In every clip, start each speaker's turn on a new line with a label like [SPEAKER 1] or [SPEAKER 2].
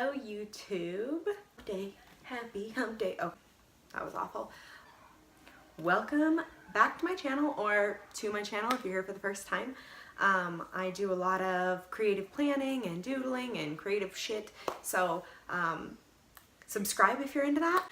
[SPEAKER 1] Hello YouTube. Happy hump day. Oh, that was awful. Welcome back to my channel, or to my channel if you're here for the first time. I do a lot of creative planning and doodling and creative shit, so subscribe if you're into that.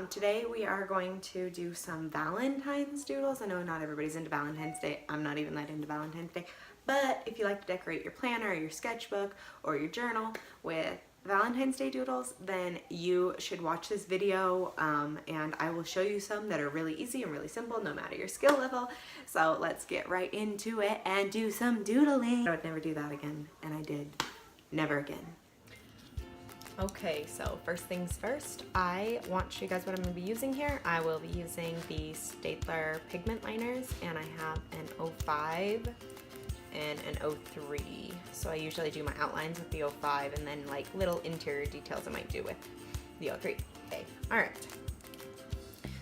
[SPEAKER 1] Today we are going to do some Valentine's doodles. I know not everybody's into Valentine's Day. I'm not even that into Valentine's Day. But if you like to decorate your planner or your sketchbook or your journal with Valentine's Day doodles, then you should watch this video, and I will show you some that are really easy and really simple no matter your skill level. So let's get right into it and do some doodling. I would never do that again, and I did. Never again. Okay, so first things first, I want to show you guys what I'm going to be using here. I will be using the Staedtler pigment liners, and I have an 05 and an 03. So I usually do my outlines with the 05 and then like little interior details I might do with the 03. Okay, alright.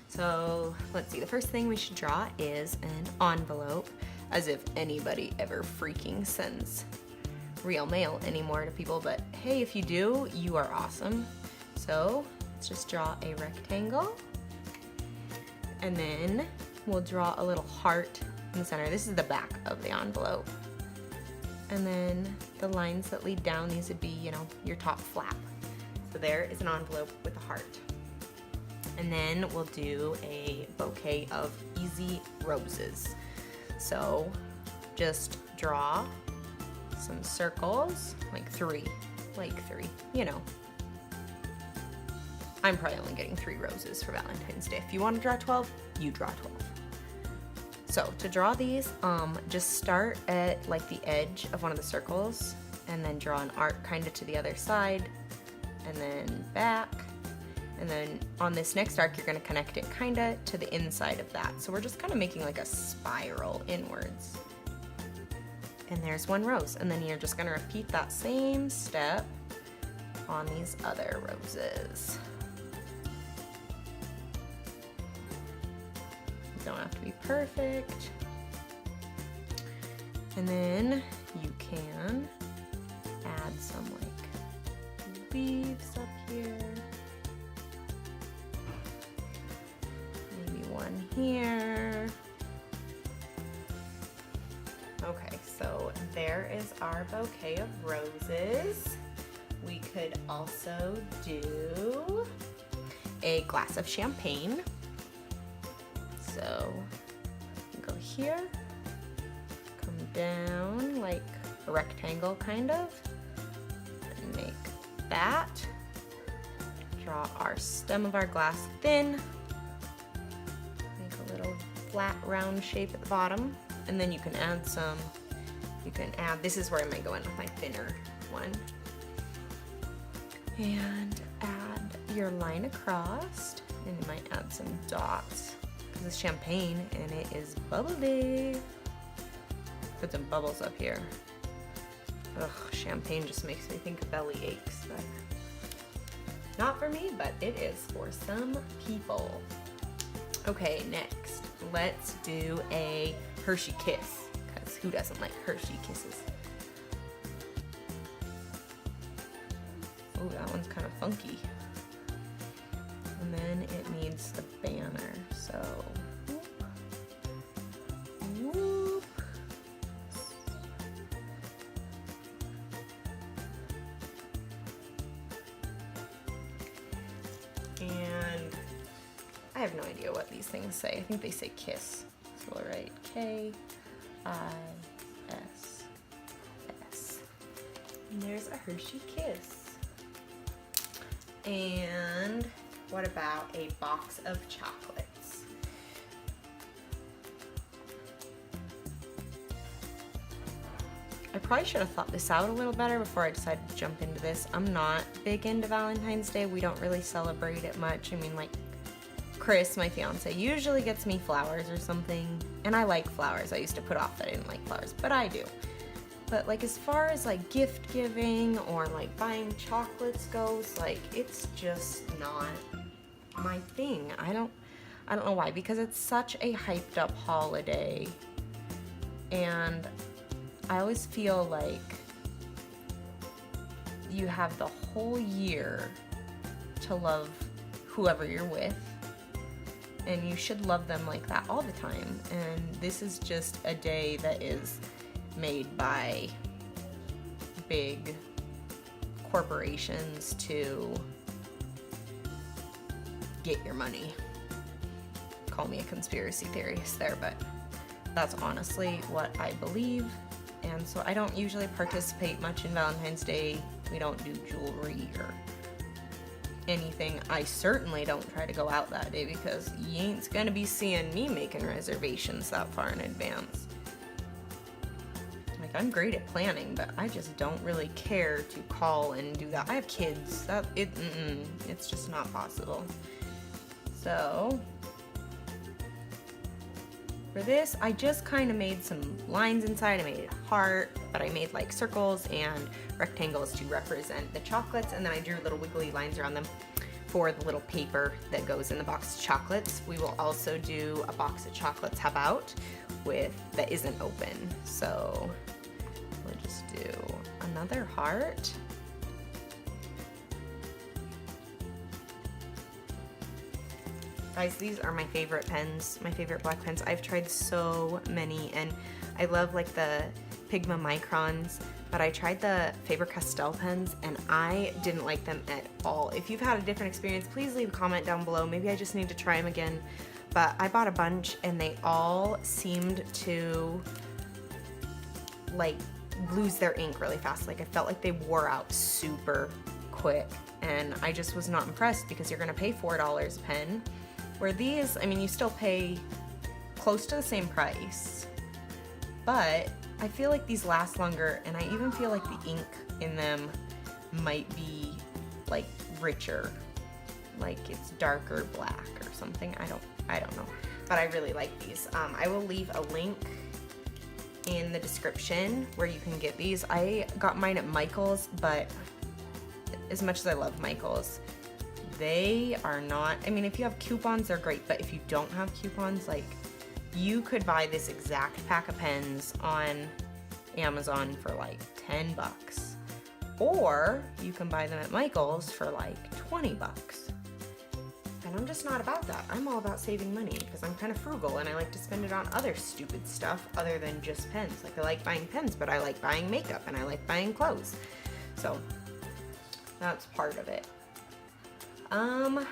[SPEAKER 1] So let's see, the first thing we should draw is an envelope, as if anybody ever freaking sends real mail anymore to people, but hey, if you do, you are awesome. So let's just draw a rectangle, and then we'll draw a little heart in the center. This is the back of the envelope. And then the lines that lead down, these would be, you know, your top flap. So there is an envelope with a heart. And then we'll do a bouquet of easy roses. So just draw some circles, like three, you know. I'm probably only getting 3 roses for Valentine's Day. If you want to draw 12, you draw 12. So to draw these, just start at like the edge of one of the circles and then draw an arc kind of to the other side and then back. And then on this next arc, you're going to connect it kind of to the inside of that. So we're just kind of making like a spiral inwards. And there's 1 rose. And then you're just going to repeat that same step on these other roses. Don't have to be perfect. And then you can add some like leaves up here. Maybe 1 here. Okay, so there is our bouquet of roses. We could also do a glass of champagne. So go here, come down like a rectangle kind of, and make that. Draw our stem of our glass thin, make a little flat round shape at the bottom, and then you can add some, this is where I might go in with my thinner one, and add your line across, and you might add some dots. This is champagne and it is bubbly. Put some bubbles up here. Ugh, champagne just makes me think of belly aches. But not for me, but it is for some people. Okay, next, let's do a Hershey kiss, because who doesn't like Hershey kisses? Oh, that one's kind of funky. And then it needs the banner, so whoop. And I have no idea what these things say. I think they say kiss. So we'll write K-I-S-S. And there's a Hershey kiss. And what about a box of chocolates? I probably should have thought this out a little better before I decided to jump into this. I'm not big into Valentine's Day. We don't really celebrate it much. I mean, like, Chris, my fiance, usually gets me flowers or something. And I like flowers. I used to put off that I didn't like flowers, but I do. But like as far as like gift giving or like buying chocolates goes, like it's just not my thing. I don't know why, because it's such a hyped up holiday, and I always feel like you have the whole year to love whoever you're with, and you should love them like that all the time. And this is just a day that is made by big corporations to get your money. Call me a conspiracy theorist there, but that's honestly what I believe. And so I don't usually participate much in Valentine's Day. We don't do jewelry or anything. I certainly don't try to go out that day because you ain't gonna be seeing me making reservations that far in advance. Like, I'm great at planning, but I just don't really care to call and do that. I have kids. It's just not possible. So for this, I just kind of made some lines inside. I made a heart, but I made like circles and rectangles to represent the chocolates, and then I drew little wiggly lines around them for the little paper that goes in the box of chocolates. We will also do a box of chocolates, how about, that isn't open. So we'll just do another heart. Guys, these are my favorite pens, my favorite black pens. I've tried so many, and I love like the Pigma Microns, but I tried the Faber-Castell pens and I didn't like them at all. If you've had a different experience, please leave a comment down below. Maybe I just need to try them again. But I bought a bunch and they all seemed to like lose their ink really fast. Like, I felt like they wore out super quick, and I just was not impressed because you're gonna pay $4 a pen. Where these, I mean, you still pay close to the same price, but I feel like these last longer, and I even feel like the ink in them might be like richer, like it's darker black or something. I don't know, but I really like these. I will leave a link in the description where you can get these. I got mine at Michael's, but as much as I love Michael's, they are not, I mean, if you have coupons, they're great, but if you don't have coupons, like, you could buy this exact pack of pens on Amazon for like 10 bucks. Or you can buy them at Michael's for like 20 bucks. And I'm just not about that. I'm all about saving money because I'm kind of frugal and I like to spend it on other stupid stuff other than just pens. Like, I like buying pens, but I like buying makeup and I like buying clothes. So that's part of it.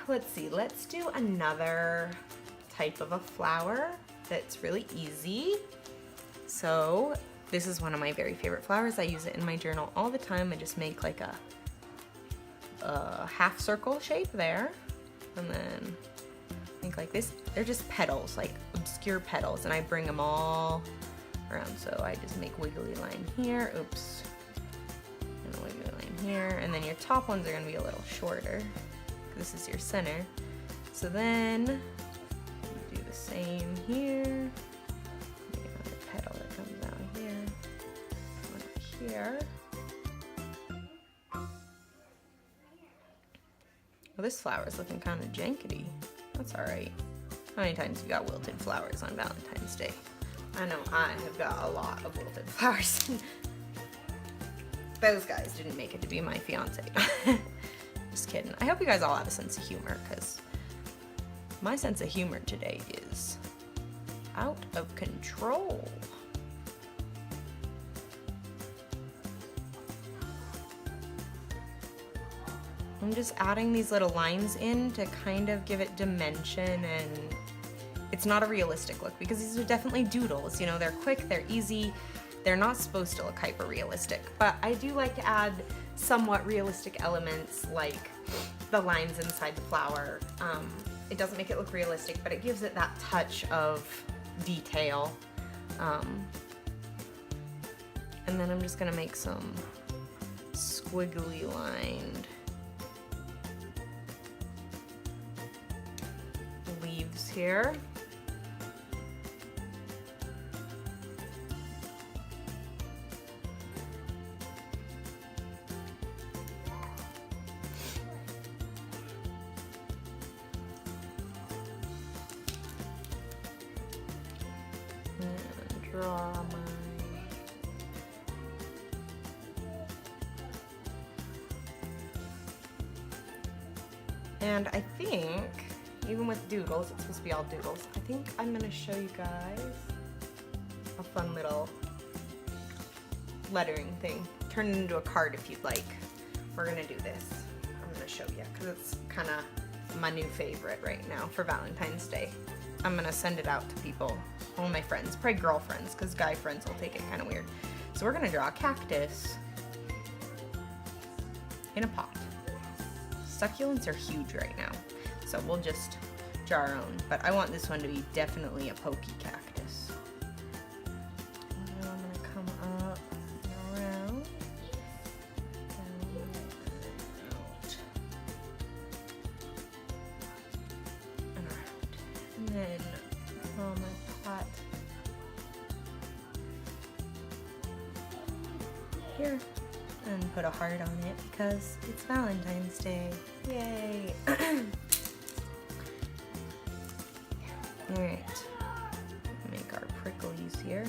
[SPEAKER 1] Let's see, let's do another type of a flower that's really easy. So this is one of my very favorite flowers. I use it in my journal all the time. I just make like a half circle shape there, and then think like this. They're just petals, like obscure petals, and I bring them all around. So I just make wiggly line here, oops, and a wiggly line here, and then your top ones are gonna be a little shorter. This is your center. So then you do the same here. Make another petal that comes out here. One up here. Well, this flower is looking kind of jankety. That's alright. How many times you got wilted flowers on Valentine's Day? I know I have got a lot of wilted flowers. Those guys didn't make it to be my fiance. Just kidding. I hope you guys all have a sense of humor, because my sense of humor today is out of control. I'm just adding these little lines in to kind of give it dimension, and it's not a realistic look because these are definitely doodles. You know, they're quick, they're easy, they're not supposed to look hyper realistic, but I do like to add somewhat realistic elements like the lines inside the flower. It doesn't make it look realistic, but it gives it that touch of detail. And then I'm just gonna make some squiggly lined leaves here. Draw And I think, even with Doodles, it's supposed to be all Doodles, I think I'm gonna show you guys a fun little lettering thing. Turn it into a card if you'd like. We're gonna do this. I'm gonna show you, because it's kind of my new favorite right now for Valentine's Day. I'm gonna send it out to people, all my friends, probably girlfriends, because guy friends will take it kind of weird. So we're gonna draw a cactus in a pot. Succulents are huge right now, so we'll just draw our own, but I want this one to be definitely a pokey cactus. And I'm gonna come up and around, out, and around, and then on my pot here, and put a heart on it because it's Valentine's Day. Yay! Alright, make our pricklies here.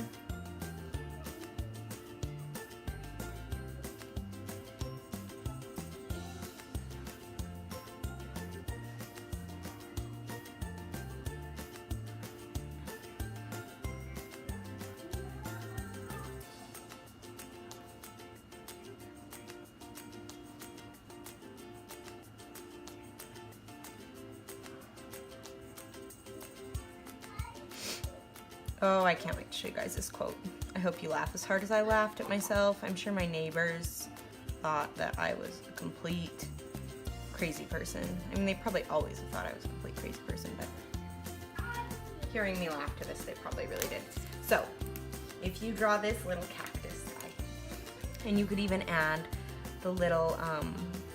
[SPEAKER 1] Oh, I can't wait to show you guys this quote. I hope you laugh as hard as I laughed at myself. I'm sure my neighbors thought that I was a complete crazy person. I mean, they probably always thought I was a complete crazy person, but hearing me laugh to this, they probably really did. So, if you draw this little cactus guy, and you could even add the little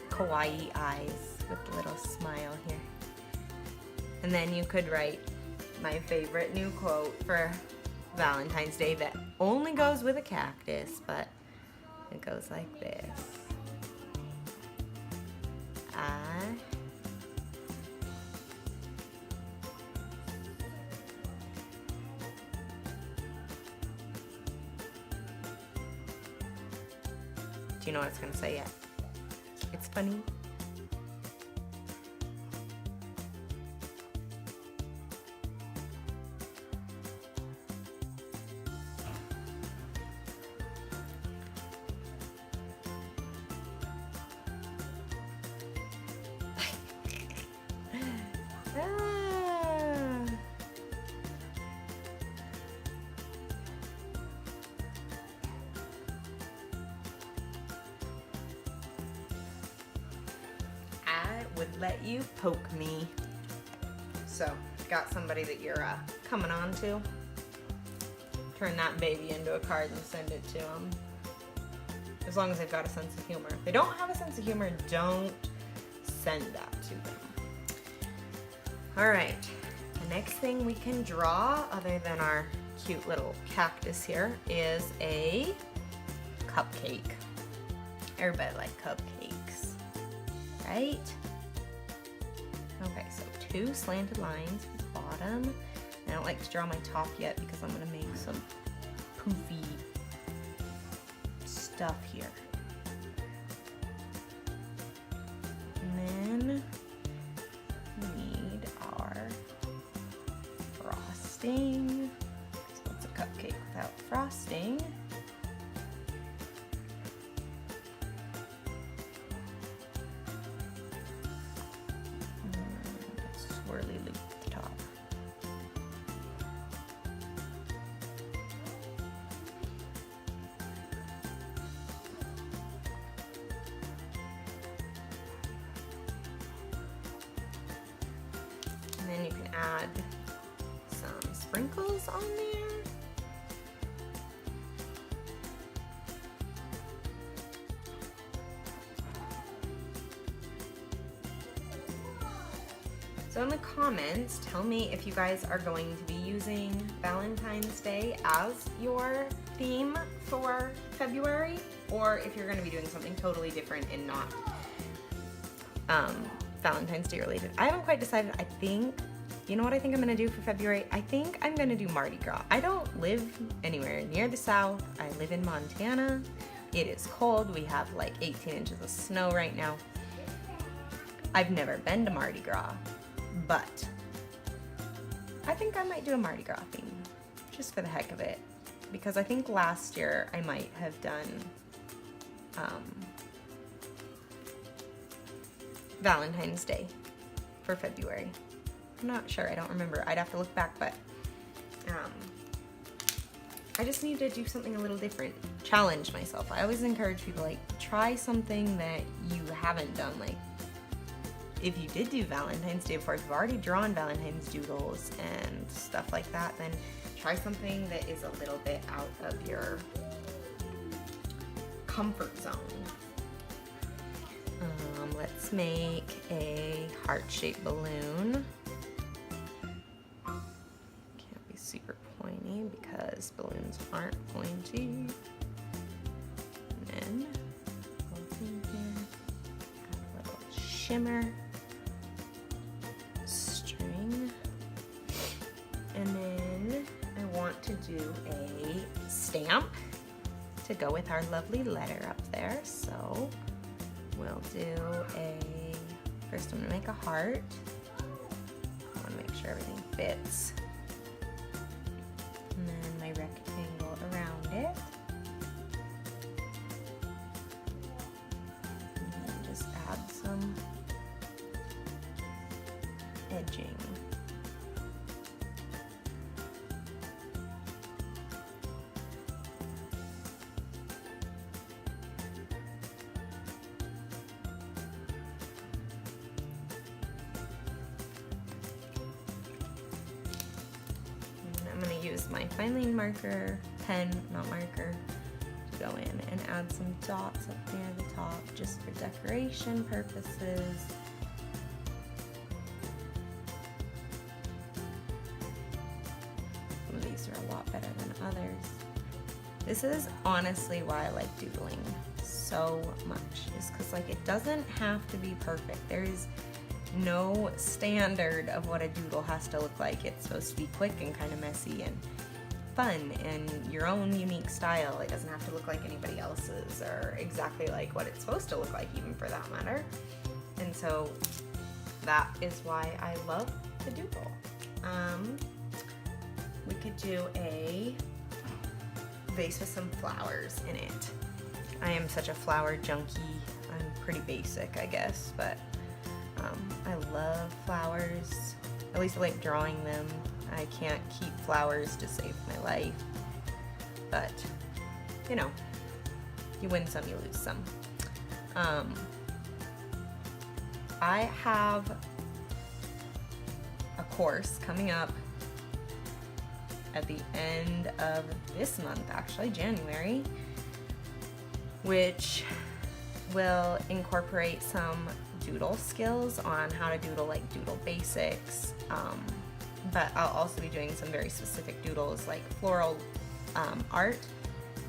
[SPEAKER 1] kawaii eyes with the little smile here. And then you could write my favorite new quote for Valentine's Day that only goes with a cactus, but it goes like this. Do you know what it's gonna say yet? It's funny. Would let you poke me. So, got somebody that you're coming on to. Turn that baby into a card and send it to them. As long as they've got a sense of humor. If they don't have a sense of humor, don't send that to them. Alright, the next thing we can draw, other than our cute little cactus here, is a cupcake. Everybody likes cupcakes, right? Okay, so 2 slanted lines at the bottom. I don't like to draw my top yet because I'm going to make some poofy stuff here. And then we need our frosting. So what's a cupcake without frosting? Swirly loop at the top. And then you can add some sprinkles on there. So in the comments, tell me if you guys are going to be using Valentine's Day as your theme for February, or if you're going to be doing something totally different and not Valentine's Day related. I haven't quite decided. I think, you know what I think I'm going to do for February? I think I'm going to do Mardi Gras. I don't live anywhere near the South. I live in Montana. It is cold. We have like 18 inches of snow right now. I've never been to Mardi Gras, but I think I might do a Mardi Gras theme, just for the heck of it. Because I think last year I might have done Valentine's Day for February. I'm not sure, I don't remember. I'd have to look back, but I just need to do something a little different. Challenge myself. I always encourage people, like, try something that you haven't done. Like, if you did do Valentine's Day before, if you've already drawn Valentine's doodles and stuff like that, then try something that is a little bit out of your comfort zone. Let's make a heart-shaped balloon. Can't be super pointy because balloons aren't pointy. And then add a little shimmer, string, and then I want to do a stamp to go with our lovely letter up there. So we'll do first I'm gonna make a heart. I wanna make sure everything fits. And then my rectangle around it. And then just add some edging. Use my fine line marker, pen, not marker, to go in and add some dots up near the top just for decoration purposes. Some of these are a lot better than others. This is honestly why I like doodling so much, is because, like, it doesn't have to be perfect. There's no standard of what a doodle has to look like. It's supposed to be quick and kind of messy and fun and your own unique style. It doesn't have to look like anybody else's or exactly like what it's supposed to look like, even, for that matter. And so that is why I love to doodle. We could do a vase with some flowers in it. I am such a flower junkie. I'm pretty basic, I guess, but I love flowers. At least I like drawing them. I can't keep flowers to save my life. But, you know, you win some, you lose some. I have a course coming up at the end of this month, actually, January, which will incorporate some doodle skills on how to doodle, like doodle basics, but I'll also be doing some very specific doodles, like floral art,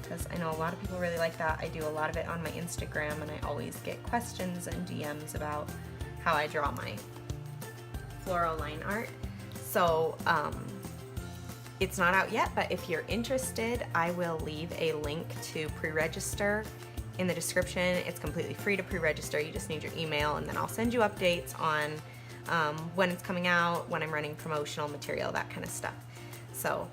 [SPEAKER 1] because I know a lot of people really like that. I do a lot of it on my Instagram, and I always get questions and DMs about how I draw my floral line art. So it's not out yet, but if you're interested, I will leave a link to pre-register in the description. It's completely free to pre-register. You just need your email, and then I'll send you updates on when it's coming out, when I'm running promotional material, that kind of stuff. So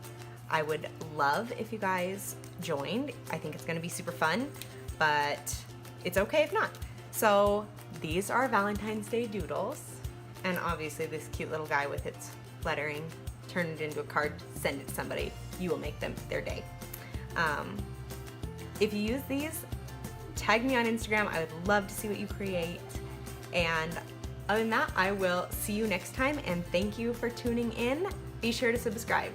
[SPEAKER 1] I would love if you guys joined. I think it's going to be super fun, but it's okay if not. So these are Valentine's Day doodles, and obviously this cute little guy with its lettering. Turn it into a card, send it to somebody. You will make them their day. If you use these, tag me on Instagram. I would love to see what you create. And other than that, I will see you next time, and thank you for tuning in. Be sure to subscribe.